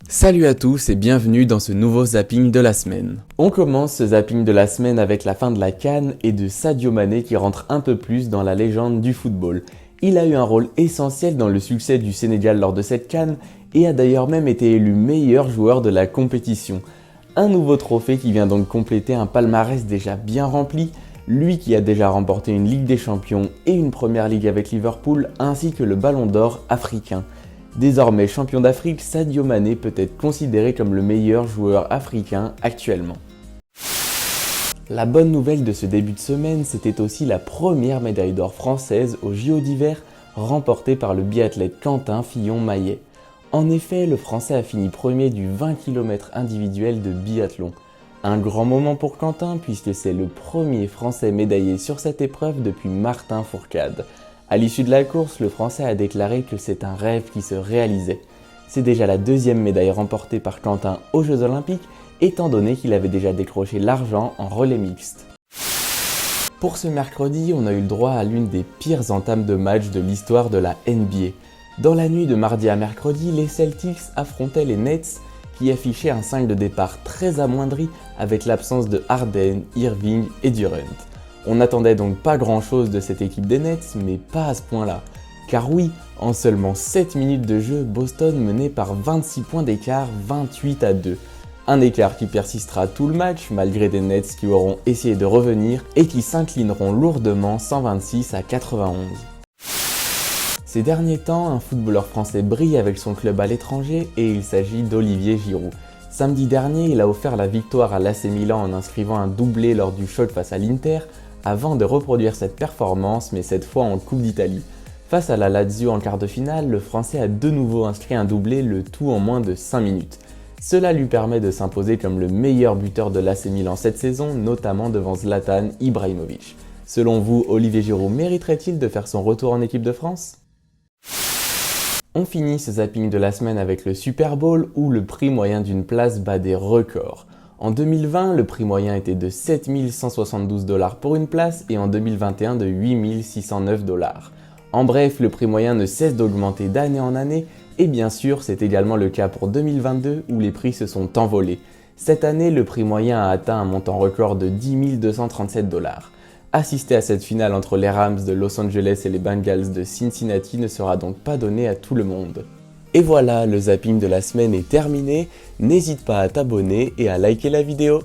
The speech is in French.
Salut à tous et bienvenue dans ce nouveau zapping de la semaine. On commence ce zapping de la semaine avec la fin de la CAN et de Sadio Mané qui rentre un peu plus dans la légende du football. Il a eu un rôle essentiel dans le succès du Sénégal lors de cette CAN et a d'ailleurs même été élu meilleur joueur de la compétition. Un nouveau trophée qui vient donc compléter un palmarès déjà bien rempli, lui qui a déjà remporté une Ligue des Champions et une Première Ligue avec Liverpool ainsi que le Ballon d'Or africain. Désormais champion d'Afrique, Sadio Mané peut être considéré comme le meilleur joueur africain actuellement. La bonne nouvelle de ce début de semaine, c'était aussi la première médaille d'or française aux JO d'hiver remportée par le biathlète Quentin Fillon-Maillet. En effet, le Français a fini premier du 20 km individuel de biathlon. Un grand moment pour Quentin puisque c'est le premier Français médaillé sur cette épreuve depuis Martin Fourcade. À l'issue de la course, le Français a déclaré que c'est un rêve qui se réalisait. C'est déjà la deuxième médaille remportée par Quentin aux Jeux Olympiques, étant donné qu'il avait déjà décroché l'argent en relais mixte. Pour ce mercredi, on a eu le droit à l'une des pires entames de match de l'histoire de la NBA. Dans la nuit de mardi à mercredi, les Celtics affrontaient les Nets qui affichaient un 5 de départ très amoindri avec l'absence de Harden, Irving et Durant. On n'attendait donc pas grand chose de cette équipe des Nets, mais pas à ce point-là. Car oui, en seulement 7 minutes de jeu, Boston menait par 26 points d'écart, 28-2. Un écart qui persistera tout le match, malgré des Nets qui auront essayé de revenir et qui s'inclineront lourdement 126-91. Ces derniers temps, un footballeur français brille avec son club à l'étranger et il s'agit d'Olivier Giroud. Samedi dernier, il a offert la victoire à l'AC Milan en inscrivant un doublé lors du choc face à l'Inter, avant de reproduire cette performance, mais cette fois en Coupe d'Italie. Face à la Lazio en quart de finale, le Français a de nouveau inscrit un doublé, le tout en moins de 5 minutes. Cela lui permet de s'imposer comme le meilleur buteur de l'AC Milan cette saison, notamment devant Zlatan Ibrahimovic. Selon vous, Olivier Giroud mériterait-il de faire son retour en équipe de France ? On finit ce zapping de la semaine avec le Super Bowl où le prix moyen d'une place bat des records. En 2020, le prix moyen était de 7 172 $ pour une place et en 2021 de 8 609 $. En bref, le prix moyen ne cesse d'augmenter d'année en année et bien sûr, c'est également le cas pour 2022 où les prix se sont envolés. Cette année, le prix moyen a atteint un montant record de 10 237 $. Assister à cette finale entre les Rams de Los Angeles et les Bengals de Cincinnati ne sera donc pas donné à tout le monde. Et voilà, le zapping de la semaine est terminé, n'hésite pas à t'abonner et à liker la vidéo.